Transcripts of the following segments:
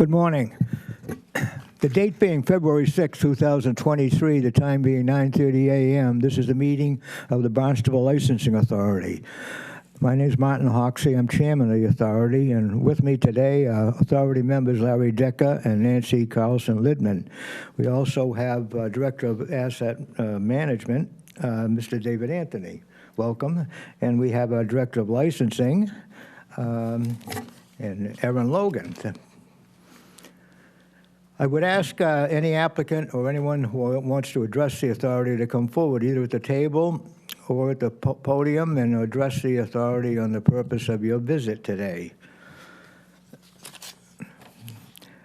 Good morning. The date being February 6, 2023, the time being 9:30 a.m. This is the meeting of the Barnstable Licensing Authority. My name is Martin Hoxie. I'm chairman of the authority, and with me today are authority members Larry Decker and Nancy Carlson-Lidman. We also have Director of Asset Management, Mr. David Anthony. Welcome. And we have our Director of Licensing, and Erin Logan. I would ask any applicant or anyone who wants to address the authority to come forward, either at the table or at the podium, and address the authority on the purpose of your visit today.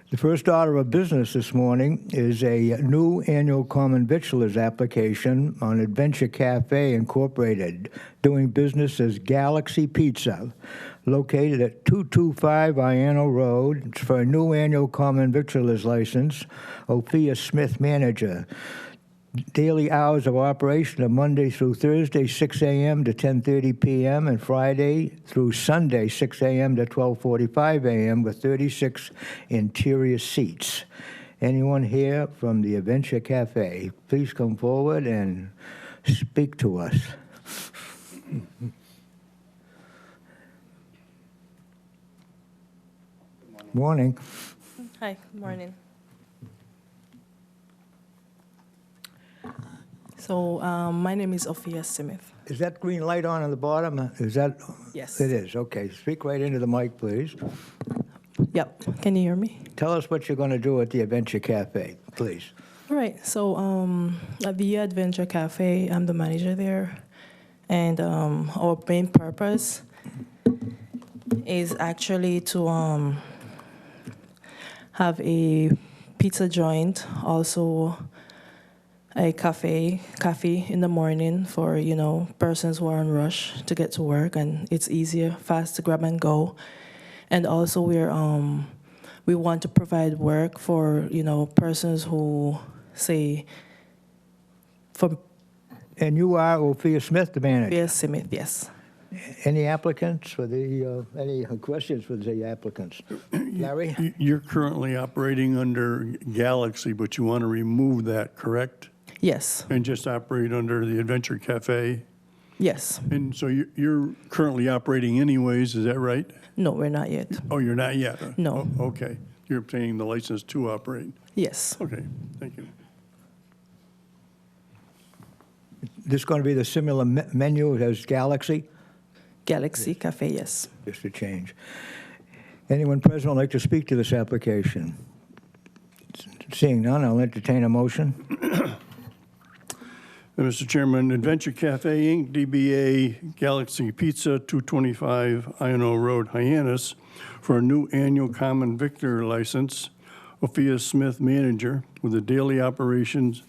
The first order of business this morning is a new annual common victualers application on Adventure Cafe Incorporated, doing business as Galaxy Pizza, located at 225 Iano Road. It's for a new annual common victualers license. Ophia Smith, manager. Daily hours of operation are Monday through Thursday, 6 a.m. to 10:30 p.m., and Friday through Sunday, 6 a.m. to 12:45 a.m., with 36 interior seats. Anyone here from the Adventure Cafe, please come forward and speak to us. Morning. Hi, good morning. So my name is Ophia Smith. Is that green light on the bottom? Is that? Yes. It is. Okay. Speak right into the mic, please. Yep. Can you hear me? Tell us what you're going to do at the Adventure Cafe, please. All right. So at the Adventure Cafe, I'm the manager there. And our main purpose is actually to have a pizza joint, also a cafe in the morning for, persons who are in rush to get to work, and it's easier, fast to grab and go. And also we want to provide work for, persons who, say, for... And you are Ophia Smith, the manager? Ophia Smith, yes. Any applicants for the, any questions for the applicants? Larry? You're currently operating under Galaxy, but you want to remove that, correct? Yes. And just operate under the Adventure Cafe? Yes. And so you're currently operating anyways, is that right? No, we're not yet. Oh, you're not yet? No. Oh, okay. You're obtaining the license to operate? Yes. Okay, thank you. This is going to be the similar menu as Galaxy? Galaxy Cafe, yes. Just a change. Anyone present would like to speak to this application? Seeing none, I'll entertain a motion. Mr. Chairman, Adventure Cafe, Inc., DBA Galaxy Pizza, 225 Iano Road, Hyannis, for a new annual common victor license. Ophia Smith, manager, with the daily operations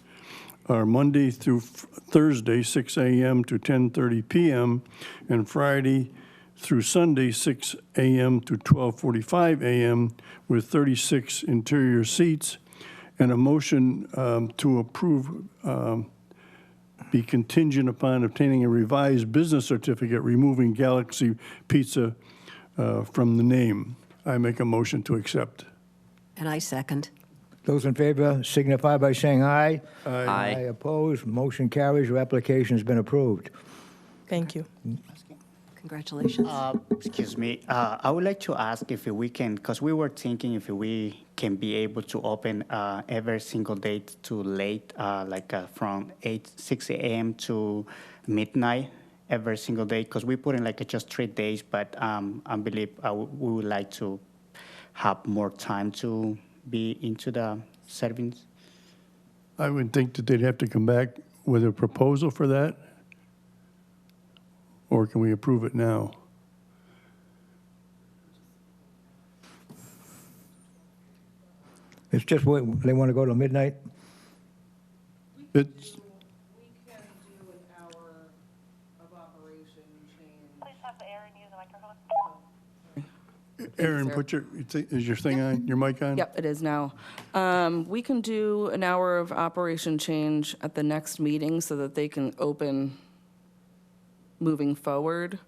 are Monday through Thursday, 6 a.m. to 10:30 p.m., and Friday through Sunday, 6 a.m. to 12:45 a.m., with 36 interior seats, and a motion to approve be contingent upon obtaining a revised business certificate removing Galaxy Pizza from the name. I make a motion to accept. And I second. Those in favor signify by saying aye. Aye. Aye opposed. Motion carries. Your application has been approved. Thank you. Congratulations. Excuse me. I would like to ask if we can, because we were thinking if we can be able to open every single day to late, from 6 a.m. to midnight every single day, because we put in just 3 days, but I believe we would like to have more time to be into the servings. I would think that they'd have to come back with a proposal for that, or can we approve it now? It's just they want to go to midnight? It's, We can do an hour of operation change. Please have Aaron use the microphone. Aaron, is your thing on, your mic on? Yep, it is now. We can do an hour of operation change at the next meeting so that they can open moving forward.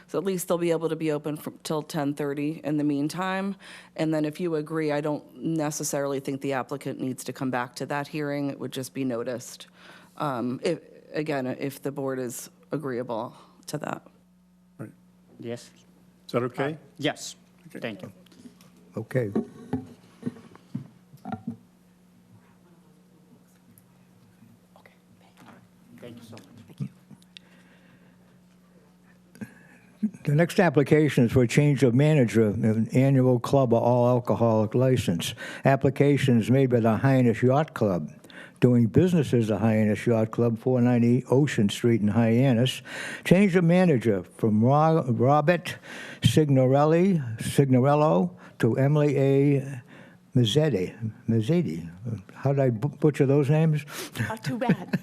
So at least they'll be able to be open till 10:30 in the meantime. And then if you agree, I don't necessarily think the applicant needs to come back to that hearing. It would just be noticed. If the board is agreeable to that. Right. Yes? Is that okay? Yes. Thank you. Okay. Thank you so much. The next application is for a change of manager of an annual club or all alcoholic license. Application is made by the Hyannis Yacht Club, doing business as the Hyannis Yacht Club, 490 Ocean Street in Hyannis. Change of manager from Robert Signorello to Emily A. Mazzetti. How did I butcher those names? Not too bad.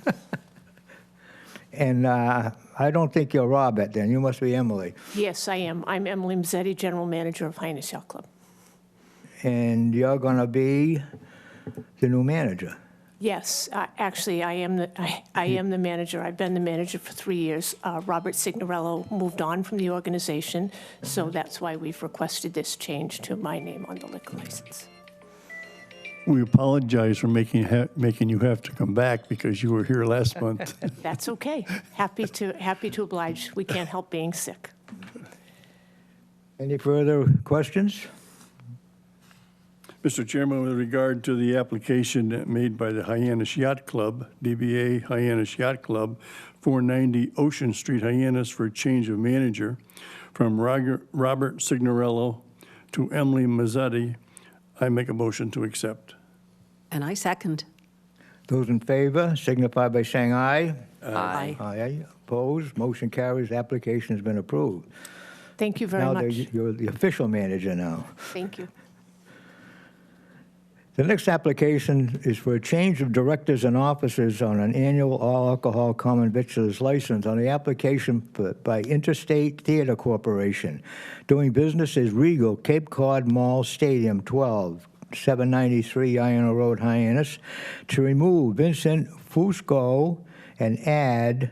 And I don't think you're Robert then. You must be Emily. Yes, I am. I'm Emily Mazzetti, General Manager of Hyannis Yacht Club. And you're going to be the new manager. Yes, actually, I am the manager. I've been the manager for 3 years. Robert Signorello moved on from the organization, so that's why we've requested this change to my name on the liquor license. We apologize for making you have to come back because you were here last month. That's okay. Happy to oblige. We can't help being sick. Any further questions? Mr. Chairman, with regard to the application made by the Hyannis Yacht Club, DBA Hyannis Yacht Club, 490 Ocean Street, Hyannis, for a change of manager from Robert Signorello to Emily Mazzetti, I make a motion to accept. And I second. Those in favor signify by saying aye. Aye. Aye. Opposed? Motion carries. Application has been approved. Thank you very Now much. you're the official manager now. Thank you. The next application is for a change of directors and officers on an annual all-alcohol common victuals license on the application by Interstate Theater Corporation, doing business as Regal Cape Cod Mall Stadium, 12, 793 Iona Road, Hyannis, to remove Vincent Fusco and add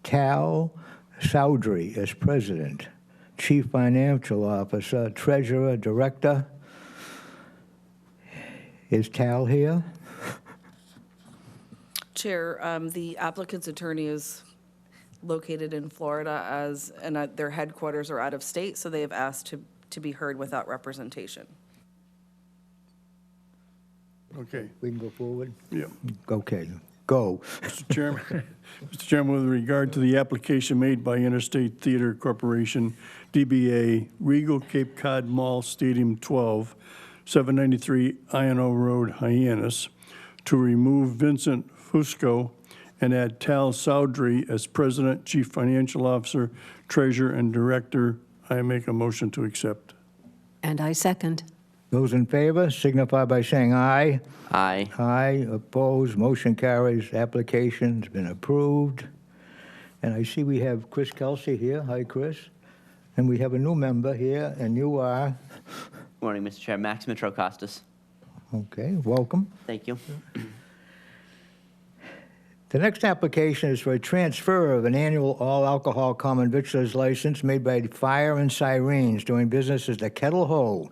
Tal Soudry as president, chief financial officer, treasurer, director. Is Tal here? Chair, the applicant's attorney is located in Florida and their headquarters are out of state, so they have asked to be heard without representation. Okay. We can go forward? Yeah. Okay, go. Mr. Chairman, with regard to the application made by Interstate Theater Corporation, DBA Regal Cape Cod Mall Stadium 12, 793 Iona Road, Hyannis, to remove Vincent Fusco and add Tal Soudry as President, Chief Financial Officer, Treasurer, and Director, I make a motion to accept. And I second. Those in favor signify by saying aye. Aye. Aye, opposed, motion carries. Application's been approved. And I see we have Chris Kelsey here. Hi, Chris. And we have a new member here, and you are, Morning, Mr. Chair. Max Mitrokostas. okay, welcome. Thank you. The next application is for a transfer of an annual all-alcohol common victuals license made by Fire and Sirens, doing business as the Kettle Ho,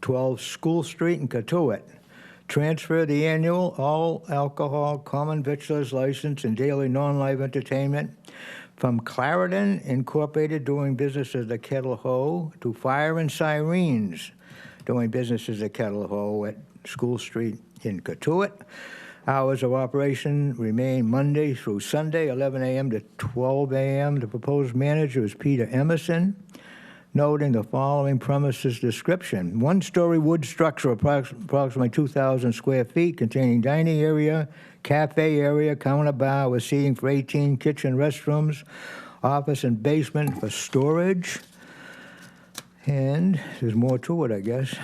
12 School Street in Catuit. Transfer the annual all-alcohol common victuals license and daily non-live entertainment from Clarendon Incorporated, doing business as the Kettle Ho, to Fire and Sirens, doing business as the Kettle Ho at School Street in Catuit. Hours of operation remain Monday through Sunday, 11 a.m. to 12 a.m. The proposed manager is Peter Emerson, noting the following premises description. One-story wood structure, approximately 2,000 square feet, containing dining area, cafe area, counter bar with seating for 18, kitchen, restrooms, office and basement for storage. And there's more to it, I guess.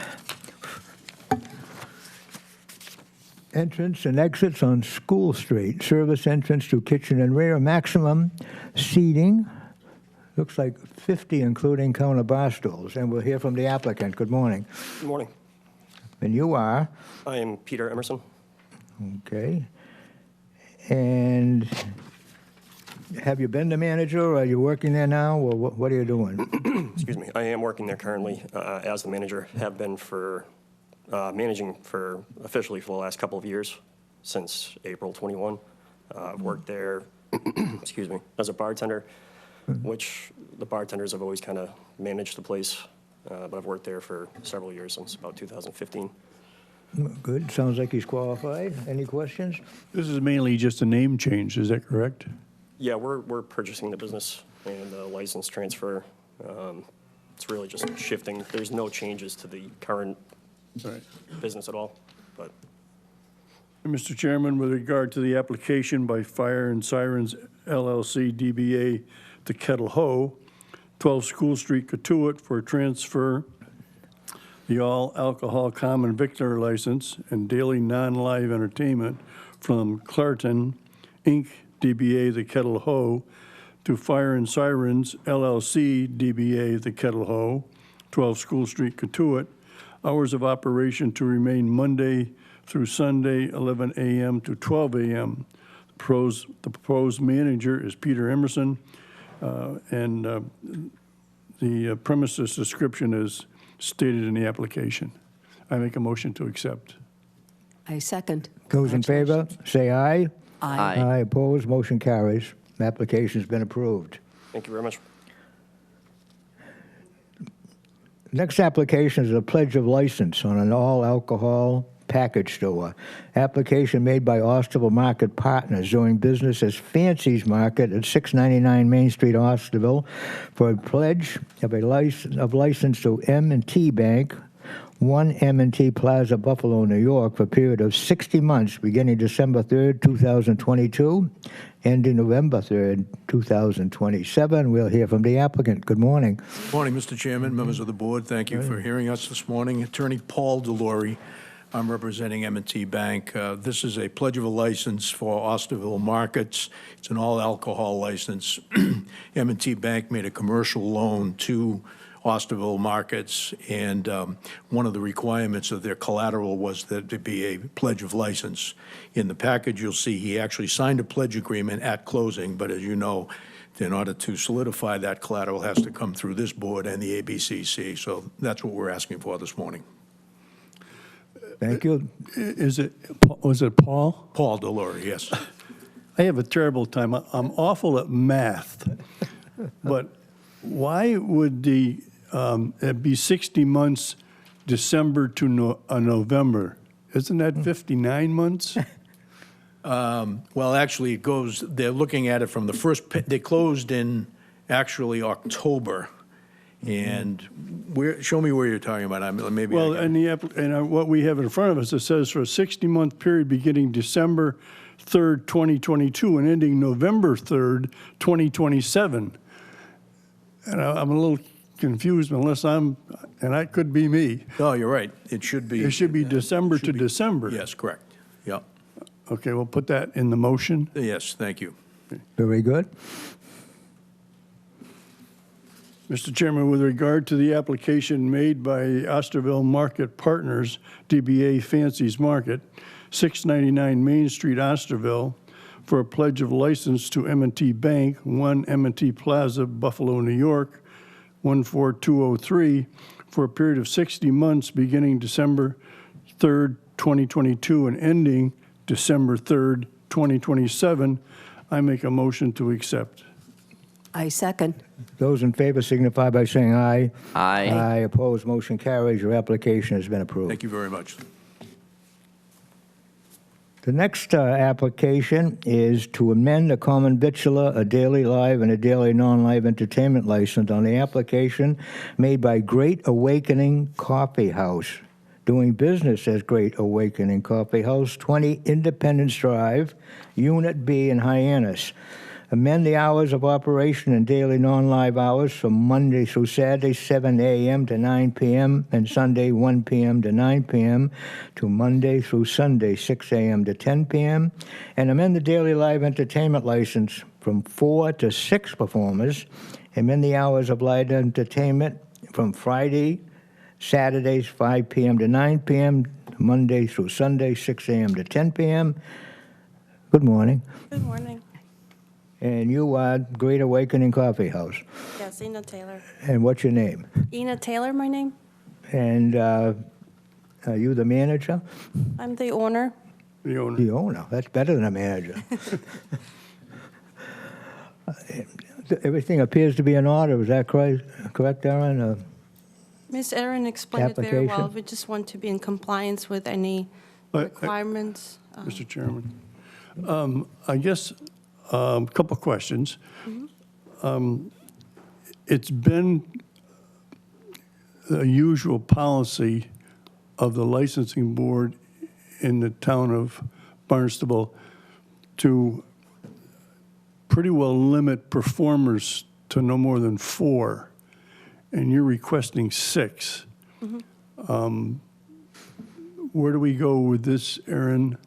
Entrance and exits on School Street. Service entrance to kitchen and rear. Maximum seating, looks like 50, including counter bar stools. And we'll hear from the applicant. Good morning. Good morning. And you are? I am Peter Emerson. Okay. And Have you been the manager, or are you working there now, or what are you doing? Excuse me, I am working there currently as the manager, have been for, managing for, officially for the last couple of years, since April 21. I've worked there, excuse me, as a bartender, which the bartenders have always kind of managed the place, but I've worked there for several years, since about 2015. Good, sounds like he's qualified. Any questions? This is mainly just a name change, is that correct? Yeah, we're purchasing the business and the license transfer. It's really just shifting. There's no changes to the current Right. business at all, but Mr. Chairman, with regard to the application by Fire and Sirens LLC DBA to Kettle Ho, 12 School Street, Katuitt, for transfer the all-alcohol common victor license and daily non-live entertainment from Clarton, Inc., DBA The Kettle Ho, to Fire and Sirens LLC DBA The Kettle Ho, 12 School Street, Katuitt. Hours of operation to remain Monday through Sunday, 11 a.m. to 12 a.m. The proposed manager is Peter Emerson, and the premises description is stated in the application. I make a motion to accept. I second. Those in favor, say aye. Aye. Aye, opposed, motion carries. Application's been approved. thank you very much. Next application is a pledge of license on an all-alcohol package store. Application made by Barnstable Market Partners doing business as Fancy's Market at 699 Main Street, Barnstable, for a pledge of a license to M&T Bank, 1 M&T Plaza, Buffalo, New York, for a period of 60 months beginning December 3rd, 2022, ending November 3rd, 2027. We'll hear from the applicant. Good morning. Morning, Mr. Chairman, members of the board. Thank you for hearing us this morning. Attorney Paul Delory. I'm representing M&T Bank. This is a pledge of a license for Osterville Markets. It's an all-alcohol license. M&T Bank made a commercial loan to Osterville Markets, and one of the requirements of their collateral was that there be a pledge of license. In the package, you'll see he actually signed a pledge agreement at closing, but as you know, in order to solidify that collateral, has to come through this board and the ABCC. So that's what we're asking for this morning. Thank you. Was it Paul? Paul Delory, yes. I have a terrible time. I'm awful at math, but why would it be 60 months, December to November? Isn't that 59 months? Well, actually, it goes, they're looking at it from the first, they closed in actually October. And show me where you're talking about. Maybe Well, and what we have in front of us, it says for a 60-month period beginning December 3rd, 2022, and ending November 3rd, 2027. And I'm a little confused unless and that could be me. No, you're right. It should be. It should be December to December. Yes, correct. Yeah. Okay, we'll put that in the motion. Yes, thank you. Very good. Mr. Chairman, with regard to the application made by Osterville Market Partners, DBA Fancy's Market, 699 Main Street, Osterville, for a pledge of license to M&T Bank, 1 M&T Plaza, Buffalo, New York, 14203, for a period of 60 months beginning December 3rd, 2022, and ending December 3rd, 2027, I make a motion to accept. I second. Those in favor signify by saying aye. Aye. Aye, opposed, motion carries. Your application has been approved. Thank you very much. The next application is to amend a common victular, a daily live, and a daily non-live entertainment license on the application made by Great Awakening Coffee House, doing business as Great Awakening Coffee House, 20 Independence Drive, Unit B in Hyannis. Amend the hours of operation and daily non-live hours from Monday through Saturday, 7 a.m. to 9 p.m., and Sunday, 1 p.m. to 9 p.m., to Monday through Sunday, 6 a.m. to 10 p.m., and amend the daily live entertainment license from 4 to 6 performers, amend the hours of live entertainment from Friday, Saturdays, 5 p.m. to 9 p.m., Monday through Sunday, 6 a.m. to 10 p.m. Good morning. Good morning. And you are Great Awakening Coffee House. Yes, Ina Taylor. And what's your name? Ina Taylor, my name. And are you the manager? I'm the owner. The owner. The owner. That's better than a manager. Everything appears to be in order. Is that correct, Aaron? Miss Erin explained it very well. Application? We just want to be in compliance with any requirements. Mr. Chairman, I guess a couple of questions. It's been the usual policy of the licensing board in the town of Barnstable to pretty well limit performers to no more than 4, and you're requesting 6. Where do we go with this, Erin?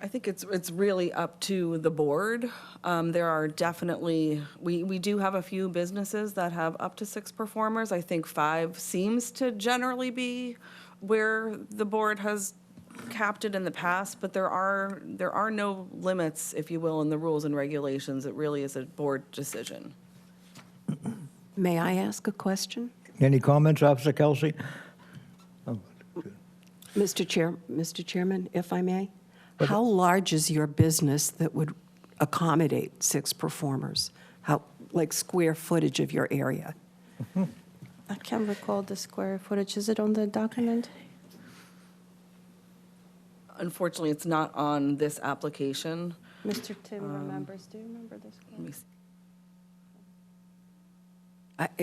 I think it's really up to the board. There are definitely, we do have a few businesses that have up to 6 performers. I think 5 seems to generally be where the board has capped it in the past, but there are no limits, if you will, in the rules and regulations. It really is a board decision. May I ask a question? Any comments, Officer Kelsey? Oh, good. Mr. Chairman, if I may? How large is your business that would accommodate 6 performers? How, like, square footage of your area? I can't recall the square footage. Is it on the document? Unfortunately, it's not on this application. Mr. Tim remembers. Do you remember this? Let me see.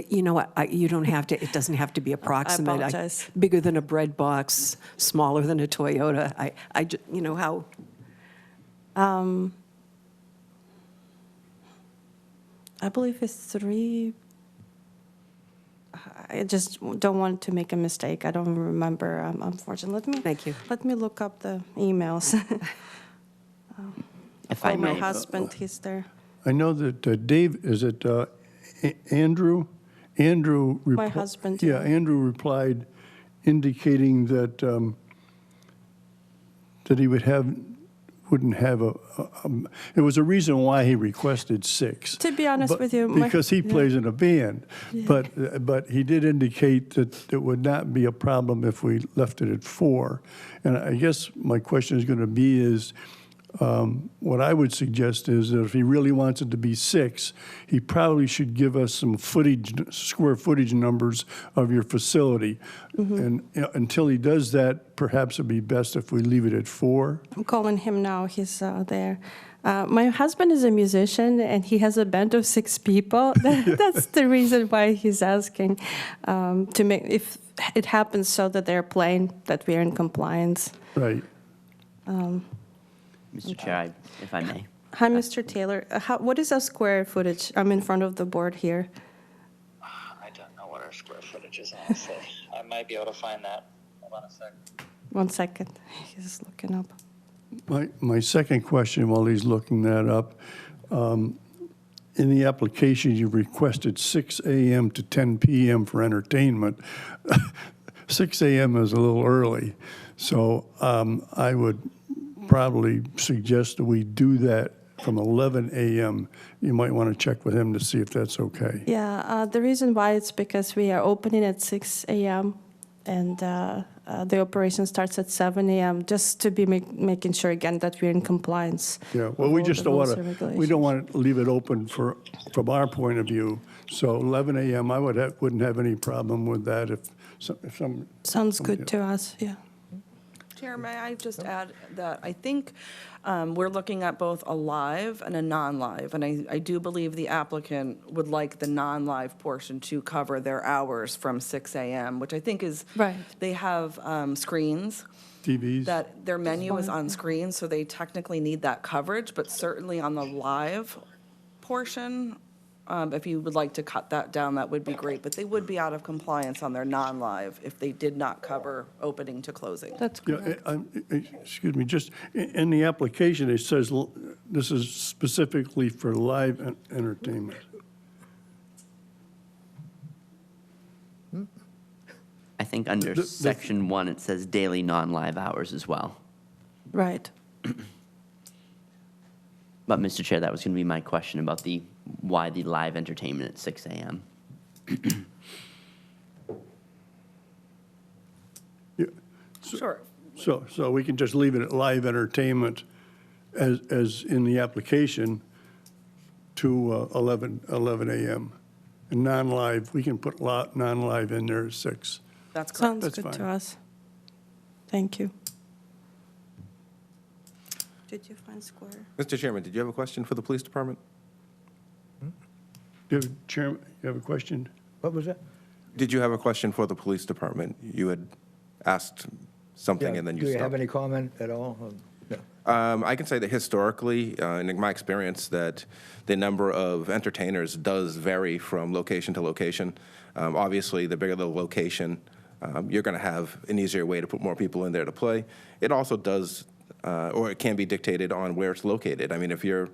You know what, you don't have to, it doesn't have to be approximate. apologize. Bigger than a bread box, smaller than a Toyota. You know how, I believe it's 3. I just don't want to make a mistake. I don't remember, unfortunately. Thank you. Let me look up the emails. If I My may, husband, he's there. I know that Dave, is it Andrew? Andrew. My husband, Yeah, yeah. Andrew replied indicating that, that he wouldn't have it was a reason why he requested 6. To be honest But- with you, Because he plays in a band. But he did indicate that it would not be a problem if we left it at 4. And I guess my question is going to be is, what I would suggest is that if he really wants it to be 6, he probably should give us some square footage numbers of your facility. And until he does that, perhaps it'd be best if we leave it at 4. I'm calling him now. He's there. My husband is a musician, and he has a band of 6 people. That's the reason why he's asking to make, if it happens so that they're playing, that we're in compliance. Right. Mr. Chair, if I may. Hi, Mr. Taylor. What is our square footage? I'm in front of the board here. I don't know what our square footage is, honestly. I might be able to find that. Hold on a second. 1 second. He's looking up. My second question, while he's looking that up, in the application, you requested 6 a.m. to 10 p.m. for entertainment. 6 a.m. is a little early, so I would probably suggest that we do that from 11 a.m. You might want to check with him to see if that's okay. Yeah, the reason why it's because we are opening at 6 a.m. and the operation starts at 7 a.m. just to be making sure again that we're in compliance. Yeah, well, we with just all don't the want rules to, and we don't want to leave it open from our point of view. So 11 a.m., I wouldn't have any problem with that if some. Sounds good to us, yeah. Chair, may I just add that I think we're looking at both a live and a non-live, and I do believe the applicant would like the non-live portion to cover their hours from 6 a.m., which I think is, Right. they have screens. TVs. That their menu is on screen, so they technically need that coverage, but certainly on the live portion, if you would like to cut that down, that would be great. But they would be out of compliance on their non-live if they did not cover opening to closing. That's Yeah, correct. excuse me, just in the application, it says this is specifically for live entertainment. I think under section 1, it says daily non-live hours as well. Right. But, Mr. Chair, that was going to be my question about why the live entertainment at 6 a.m. Sure. So we can just leave it at live entertainment as in the application to 11 a.m. And non-live, we can put non-live in there at 6. That's correct. Sounds That's good fine. to us. Thank you. Did you find Square? Mr. Chairman, did you have a question for the police department? Chairman, you have a question? What was that? Did you have a question for the police department? You had asked something and then you Do you stopped. have any comment at all? No. I can say that historically, in my experience, that the number of entertainers does vary from location to location. Obviously, the bigger the location, you're going to have an easier way to put more people in there to play. It also does, or it can be dictated on where it's located. I mean, if you're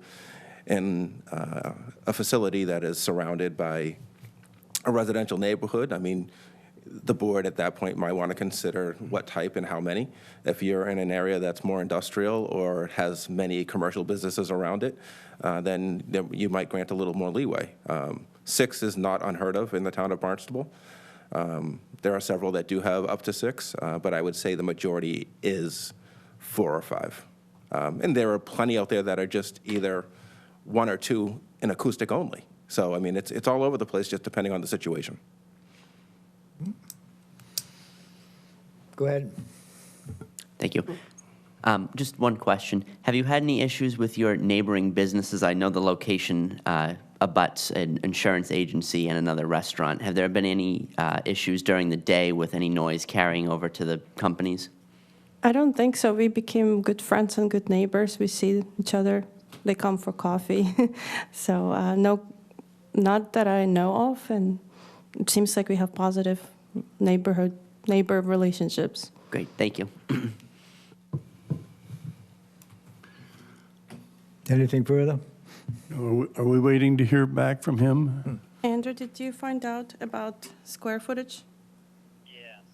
in a facility that is surrounded by a residential neighborhood, I mean, the board at that point might want to consider what type and how many. If you're in an area that's more industrial or has many commercial businesses around it, then you might grant a little more leeway. 6 is not unheard of in the town of Barnstable. There are several that do have up to 6, but I would say the majority is 4 or 5. And there are plenty out there that are just either 1 or 2 in acoustic only. So, I mean, it's all over the place just depending on the situation. Go ahead. Thank you. Just one question. Have you had any issues with your neighboring businesses? I know the location abuts an insurance agency and another restaurant. Have there been any issues during the day with any noise carrying over to the companies? I don't think so. We became good friends and good neighbors. We see each other. They come for coffee. So no, not that I know of. And it seems like we have positive neighbor relationships. Great, thank you. Anything further? Are we waiting to hear back from him? Andrew, did you find out about square footage?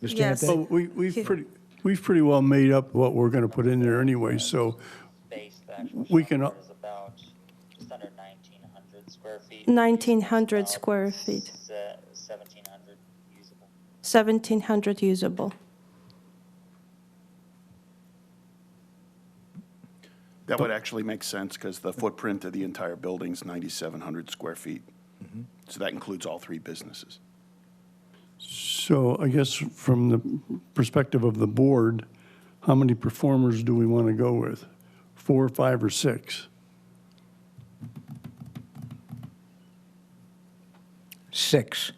Mr. Yes. Anthony? Well, we've pretty well made up what we're going to put in there anyway, so Space, the actual we can, shop is about just under 1,900 square feet. 1,900 square feet. 1,700 usable. 1,700 usable. That would actually make sense because the footprint of the entire building is 9,700 square feet. So that includes all 3 businesses. so I guess from the perspective of the board, how many performers do we want to go with? 4, 5, or 6? 6.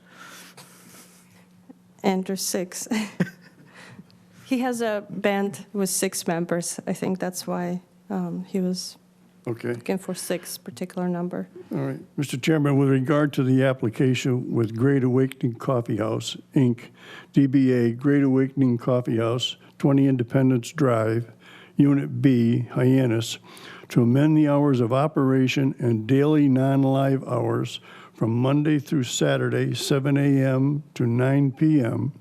Andrew, 6. He has a band with 6 members. I think that's why he was Okay. looking for 6 particular number. All right. Mr. Chairman, with regard to the application with Great Awakening Coffee House, Inc., DBA Great Awakening Coffee House, 20 Independence Drive, Unit B, Hyannis, to amend the hours of operation and daily non-live hours from Monday through Saturday, 7 a.m. to 9 p.m.,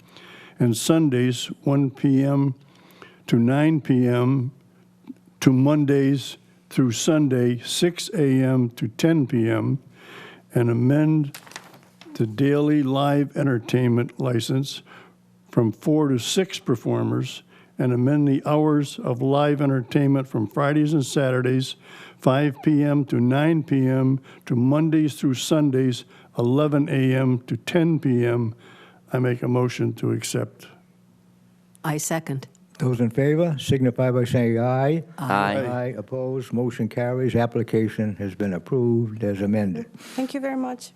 and Sundays, 1 p.m. to 9 p.m., to Mondays through Sunday, 6 a.m. to 10 p.m., and amend the daily live entertainment license from 4 to 6 performers, and amend the hours of live entertainment from Fridays and Saturdays, 5 p.m. to 9 p.m., to Mondays through Sundays, 11 a.m. to 10 p.m. I make a motion to accept. I second. Those in favor signify by saying aye. Aye. Aye, opposed, motion carries. Application has been approved as amended. Thank you very much.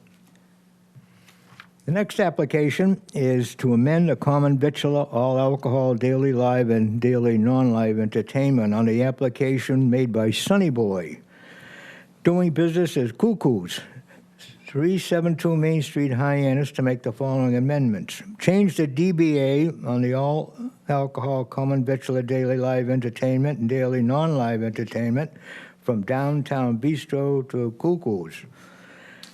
The next application is to amend the common victular all alcohol daily live and daily non-live entertainment on the application made by Sunny Boy, doing business as Cuckoo's, 372 Main Street, Hyannis, to make the following amendments. Change the DBA on the all alcohol common victular daily live entertainment and daily non-live entertainment from Downtown Bistro to Cuckoo's.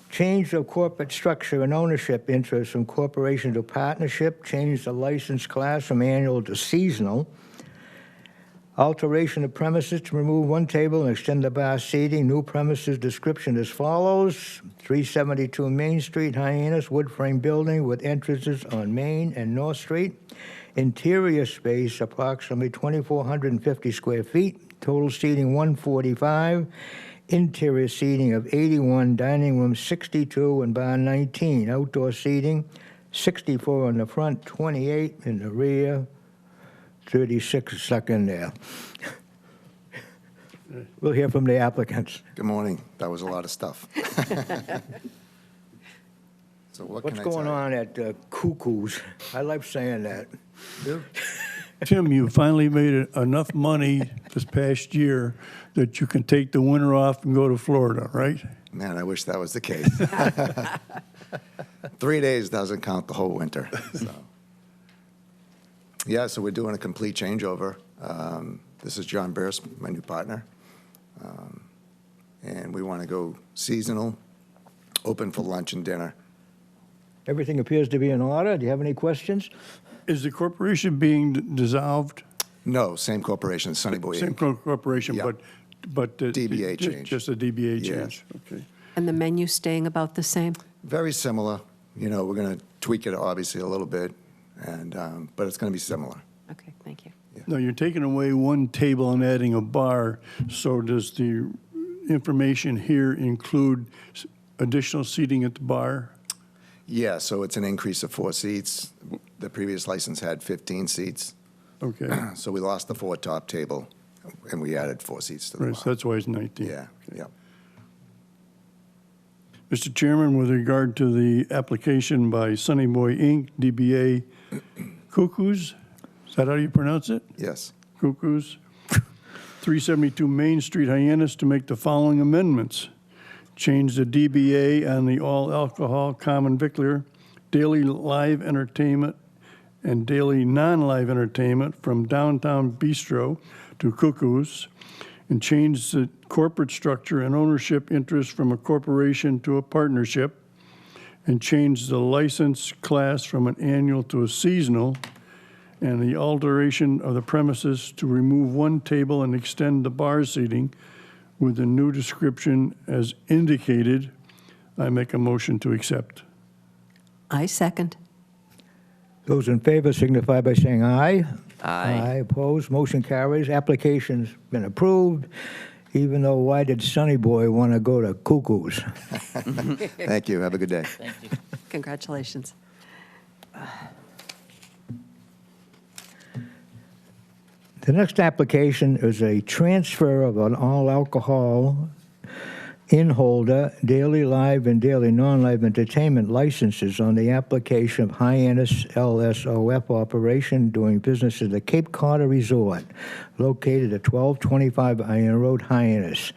Change the corporate structure and ownership interest from corporation to partnership. Change the license class from annual to seasonal. Alteration of premises to remove one table and extend the bar seating. New premises description as follows. 372 Main Street, Hyannis, wood frame building with entrances on Main and North Street. Interior space approximately 2,450 square feet. Total seating 145. Interior seating of 81, dining room 62, and bar 19. Outdoor seating 64 in the front, 28 in the rear. 36 stuck in there. We'll hear from the applicants. Good morning. That was a lot of stuff. So what What's can I going tell you? on at Cuckoo's? I like saying that. Tim, you finally made enough money this past year that you can take the winter off and go to Florida, right? Man, I wish that was the case. 3 days doesn't count the whole winter. So. Yeah, so we're doing a complete changeover. This is John Burst, my new partner. And we want to go seasonal, open for lunch and dinner. Everything appears to be in order. Do you have any questions? Is the corporation being dissolved? No, same corporation, Sunny Boy Same Inc. corporation, Yeah. but. DBA change. Just a DBA Yeah. change, okay. And the menu staying about the same? Very similar. You know, we're going to tweak it obviously a little bit, and but it's going to be similar. Okay, thank you. No, you're taking away one table and adding a bar, so does the information here include additional seating at the bar? Yeah, so it's an increase of 4 seats. The previous license had 15 seats. Okay, So we lost the 4 top table, and we added 4 seats to the right, bar. so that's why it's 19. Yeah, yeah. Mr. Chairman, with regard to the application by Sunny Boy Inc., DBA Cuckoos, is that how you pronounce it? Yes. Cuckoos, 372 Main Street, Hyannis, to make the following amendments. Change the DBA on the all-alcohol common victular, daily live entertainment, and daily non-live entertainment from Downtown Bistro to Cuckoos, and change the corporate structure and ownership interest from a corporation to a partnership, and change the license class from an annual to a seasonal, and the alteration of the premises to remove one table and extend the bar seating with the new description as indicated. I make a motion to accept. I second. Those in favor signify by saying aye. Aye. Opposed, motion carries. Application's been approved, even though why did Sunny Boy want to go to Cuckoo's? Thank you. Have a good day. Congratulations. The next application is a transfer of an all-alcohol in-holder, daily live and daily non-live entertainment licenses on the application of Hyannis LSOF Operation doing business at the Cape Cod Resort, located at 1225 Iron Road, Hyannis.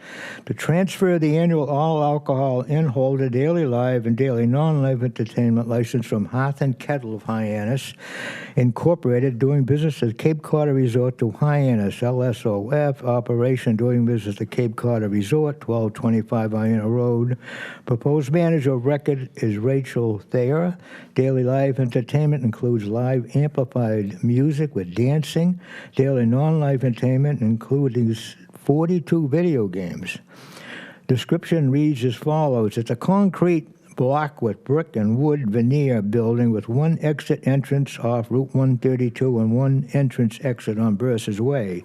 To transfer the annual all-alcohol in-holder, daily live and daily non-live entertainment license from Hearth and Kettle of Hyannis, Incorporated, doing business at Cape Cod Resort, to Hyannis LSOF Operation doing business at Cape Cod Resort, 1225 Iron Road. Proposed manager of record is Rachel Thayer. Daily live entertainment includes live amplified music with dancing. Daily non-live entertainment including 42 video games. Description reads as follows. It's a concrete block with brick and wood veneer building with one exit entrance off Route 132 and one entrance exit on Bursa's Way.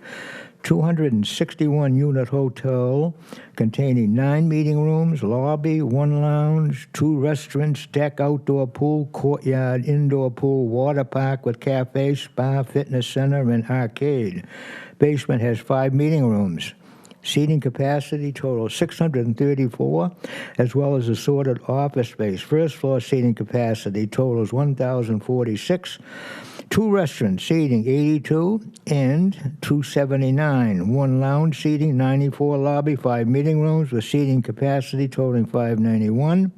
261-unit hotel containing 9 meeting rooms, lobby, 1 lounge, 2 restaurants, deck, outdoor pool, courtyard, indoor pool, water park with cafe, spa, fitness center, and arcade. Basement has 5 meeting rooms. Seating capacity total 634, as well as assorted office space. First floor seating capacity totals 1,046. 2 restaurants seating 82 and 279. 1 lounge seating 94, lobby 5 meeting rooms with seating capacity totaling 591.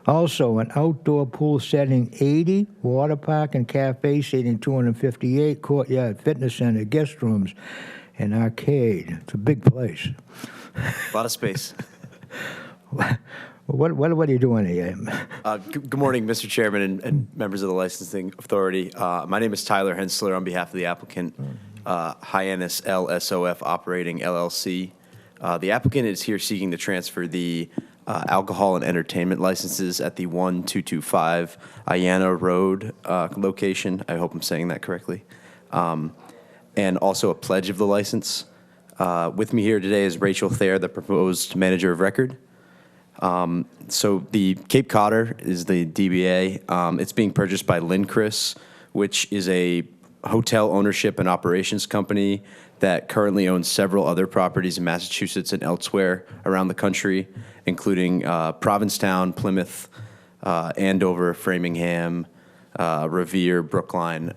Also an outdoor pool setting 80, water park and cafe seating 258, courtyard, fitness center, guest rooms, and arcade. It's a big place. A lot of space. What are you doing here? Good morning, Mr. Chairman and members of the Licensing Authority. My name is Tyler Hensler on behalf of the applicant. Hyannis LSOF Operating LLC. The applicant is here seeking to transfer the alcohol and entertainment licenses at the 1225 Ayana Road location. I hope I'm saying that correctly. And also a pledge of the license. With me here today is Rachel Thayer, the proposed manager of record. So the Cape Codder is the DBA. It's being purchased by Lindquist, which is a hotel ownership and operations company that currently owns several other properties in Massachusetts and elsewhere around the country, including Provincetown, Plymouth, Andover, Framingham, Revere, Brookline.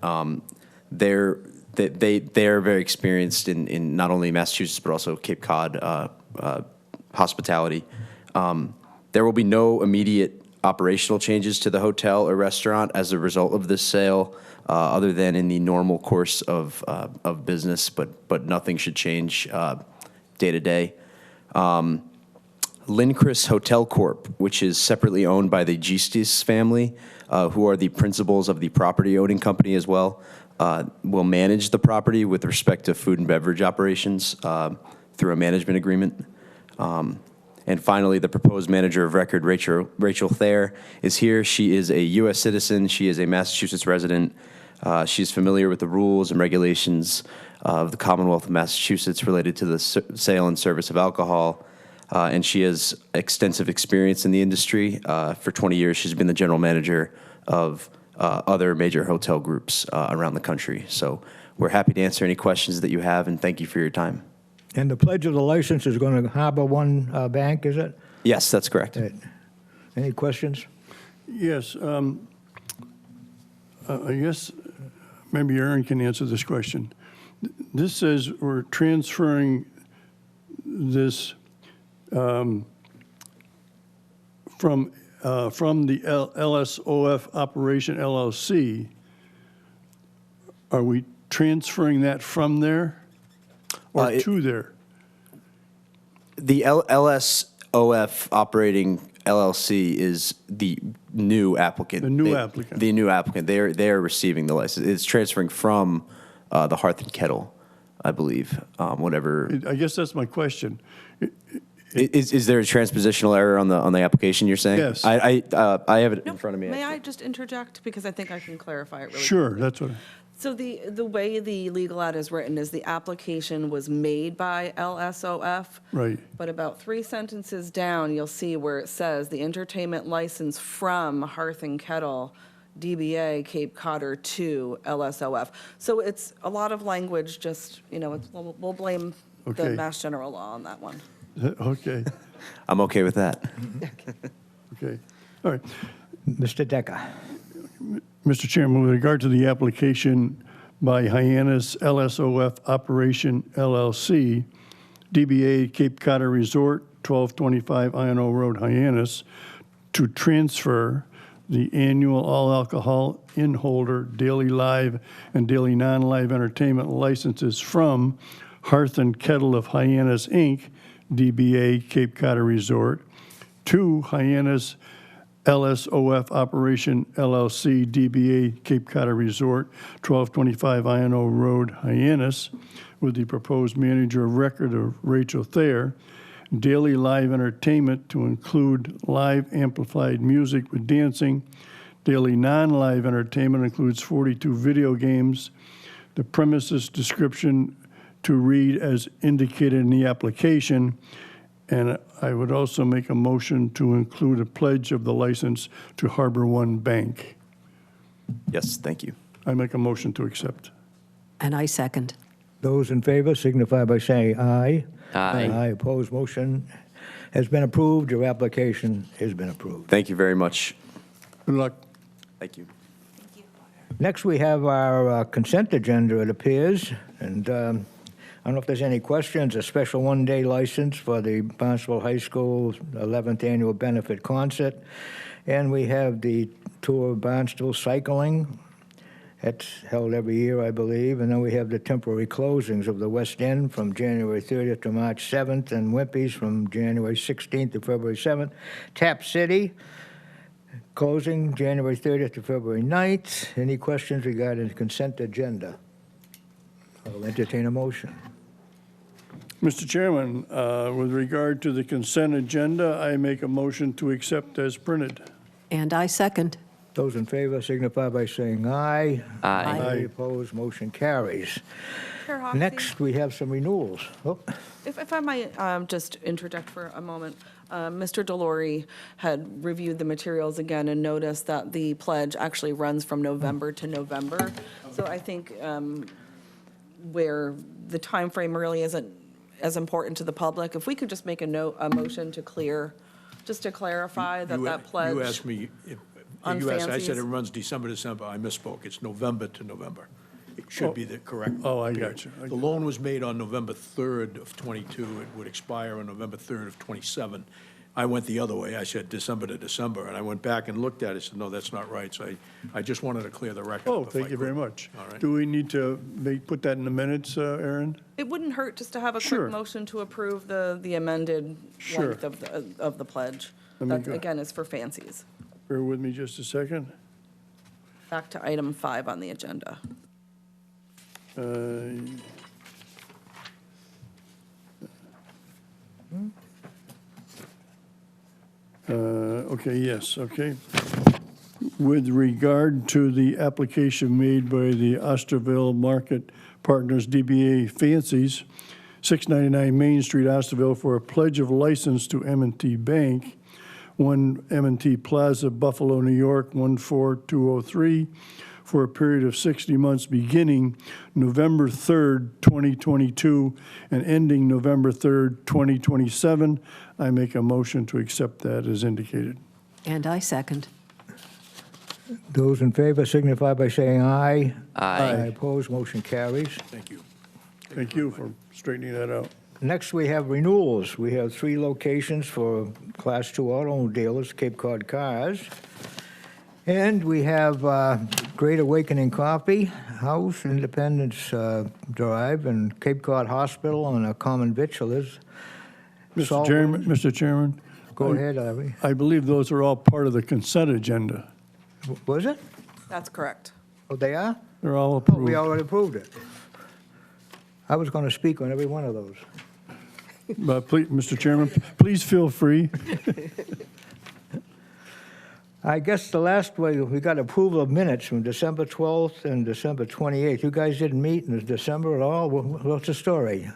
They're very experienced in not only Massachusetts but also Cape Cod hospitality. There will be no immediate operational changes to the hotel or restaurant as a result of this sale, other than in the normal course of business, but nothing should change day to day. Lindquist Hotel Corp., which is separately owned by the Gistis family, who are the principals of the property owning company as well, will manage the property with respect to food and beverage operations through a management agreement. And finally, the proposed manager of record, Rachel Thayer, is here. She is a U.S. citizen. She is a Massachusetts resident. She's familiar with the rules and regulations of the Commonwealth of Massachusetts related to the sale and service of alcohol. And she has extensive experience in the industry. For 20 years, she's been the general manager of other major hotel groups around the country. So we're happy to answer any questions that you have, and thank you for your time. And the pledge of the license is going to Harbor One Bank, is it? Yes, that's correct. Any questions? Yes. I guess maybe Aaron can answer this question. This says we're transferring this from the LSOF Operation LLC. Are we transferring that from there or to there? The LSOF Operating LLC is the new applicant. The new applicant. The new applicant. They are receiving the license. It's transferring from the Hearth and Kettle, I believe. Whatever. I guess that's my question. Is there a transpositional error on the application you're saying? Yes. I have it in front of me. May I just interject, because I think I can clarify it really Sure, quickly. that's what. So the way the legal ad is written is the application was made by LSOF. Right. But about 3 sentences down, you'll see where it says the entertainment license from Hearth and Kettle, DBA Cape Codder to LSOF. So it's a lot of language, just, we'll blame the Okay. Mass General Law on that one. Okay, I'm okay with that. okay. All right. Mr. Decker. Mr. Chairman, with regard to the application by Hyannis LSOF Operation LLC, DBA Cape Codder Resort, 1225 INO Road, Hyannis, to transfer the annual all-alcohol in-holder daily live and daily non-live entertainment licenses from Hearth and Kettle of Hyannis, Inc., DBA Cape Codder Resort, to Hyannis LSOF Operation LLC, DBA Cape Codder Resort, 1225 INO Road, Hyannis, with the proposed manager of record of Rachel Thayer, daily live entertainment to include live amplified music with dancing. Daily non-live entertainment includes 42 video games. The premises description to read as indicated in the application. And I would also make a motion to include a pledge of the license to Harbor One Bank. Yes, thank you. I make a motion to accept. And I second. Those in favor signify by saying aye. Aye. Aye. Opposed, motion has been approved. Your application has been approved. Thank you very much. Good luck. Thank you. Next, we have our consent agenda, it appears, and I don't know if there's any questions. A special one-day license for the Barnstable High School 11th Annual Benefit Concert, and we have the Tour of Barnstable Cycling. That's held every year, I believe, and then we have the temporary closings of the West End from January 30th to March 7th, and Wimpy's from January 16th to February 7th. Tap City, closing January 30th to February 9th. Any questions regarding the consent agenda? I'll entertain a motion. Mr. Chairman, with regard to the consent agenda, I make a motion to accept as printed. And I second. Those in favor signify by saying aye. Aye. Aye. Opposed, motion carries. Chair Hoxie, Next, we have some renewals. Oh, if I might just interject for a moment. Mr. Delory had reviewed the materials again and noticed that the pledge actually runs from November to November. So I think where the time frame really isn't as important to the public, if we could just make a motion to clear, just to clarify that that pledge. You asked me, on I said fancies. it runs December, December. I misspoke. It's November to November. It should be the correct. Oh, I period. got you. The loan was made on November 3rd of '22. It would expire on November 3rd of '27. I went the other way. I said December to December, and I went back and looked at it, said, no, that's not right. So I just wanted to clear the record. Oh, if I thank you very could. much. All right. Do we need to put that in the minutes, Aaron? It wouldn't hurt just to have a Sure. quick motion to approve the amended Sure. length of the pledge. Let me That, go. again, is for fancies. Bear with me just a second. Back to item 5 on the agenda. Okay, yes, okay. With regard to the application made by the Osterville Market Partners DBA Fancies, 699 Main Street, Osterville, for a pledge of license to M&T Bank, 1 M&T Plaza, Buffalo, New York, 14203, for a period of 60 months beginning November 3rd, 2022, and ending November 3rd, 2027. I make a motion to accept that as indicated. And I second. those in favor signify by saying aye. Aye. Opposed, motion carries. Thank you. Thank you for straightening that out. Next, we have renewals. We have 3 locations for Class 2 auto dealers, Cape Cod Cars. And we have Great Awakening Coffee House, Independence Drive, and Cape Cod Hospital on a common victualers. Mr. Chairman? Go ahead, Larry. I believe those are all part of the consent agenda. Was it? That's correct. Oh, they are? They're all Oh, approved. we already approved it. I was going to speak on every one of those. But please, Mr. Chairman, please feel free. I guess the last way, we got approval of minutes from December 12th and December 28th. You guys didn't meet in December at all? What's the story?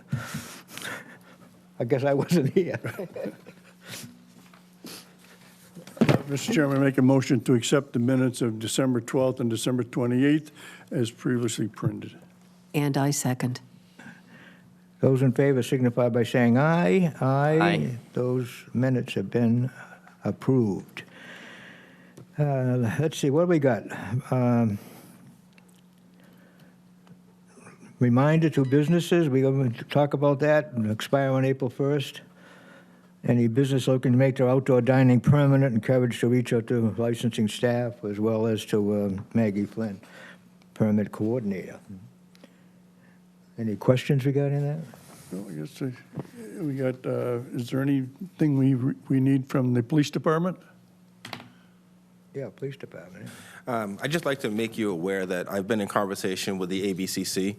I guess I wasn't here. Mr. Chairman, I make a motion to accept the minutes of December 12th and December 28th as previously printed. And I second. Those in favor signify by saying aye. Aye. Those minutes have been approved. Let's see, what do we got? Reminder to businesses, we're going to talk about that, expire on April 1st. Any business looking to make their outdoor dining permanent, encouraged to reach out to licensing staff as well as to Maggie Flynn, permit coordinator. Any questions regarding that? Well, I guess we got, is there anything we need from the police department? Yeah, police department. I'd just like to make you aware that I've been in conversation with the ABCC,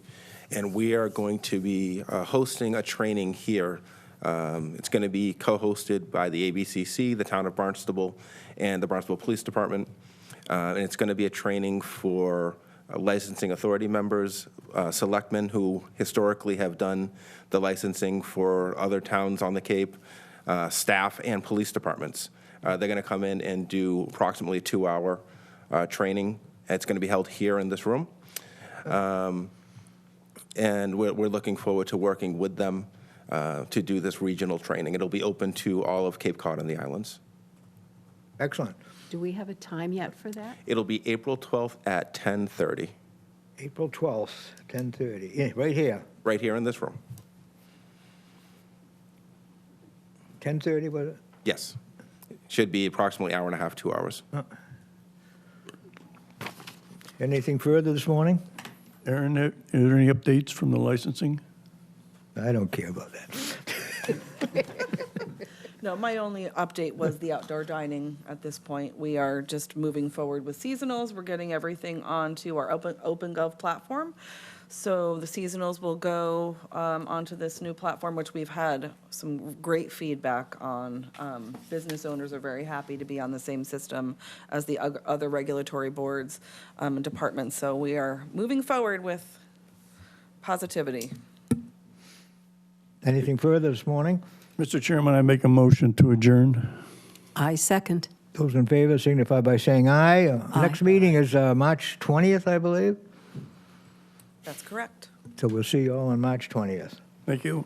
and we are going to be hosting a training here. It's going to be co-hosted by the ABCC, the town of Barnstable, and the Barnstable Police Department. And it's going to be a training for licensing authority members, selectmen who historically have done the licensing for other towns on the Cape, staff, and police departments. They're going to come in and do approximately a 2-hour training. It's going to be held here in this room. And we're looking forward to working with them to do this regional training. It'll be open to all of Cape Cod and the islands. Excellent. Do we have a time yet for that? It'll be April 12th at 10:30, April 12th, 10:30, yeah, right here. right here in this room. 10:30, was it? Yes. Should be approximately hour and a half, 2 hours. Anything further this morning? Aaron, are there any updates from the licensing? I don't care about that. No, my only update was the outdoor dining at this point. We are just moving forward with seasonals. We're getting everything onto our OpenGov platform. So the seasonals will go onto this new platform, which we've had some great feedback on. Business owners are very happy to be on the same system as the other regulatory boards and departments. So we are moving forward with positivity. Anything further this morning? Mr. Chairman, I make a motion to adjourn. I second. Those in favor signify by saying aye. Next meeting is March 20th, I believe. That's correct. So we'll see you all on March 20th. Thank you.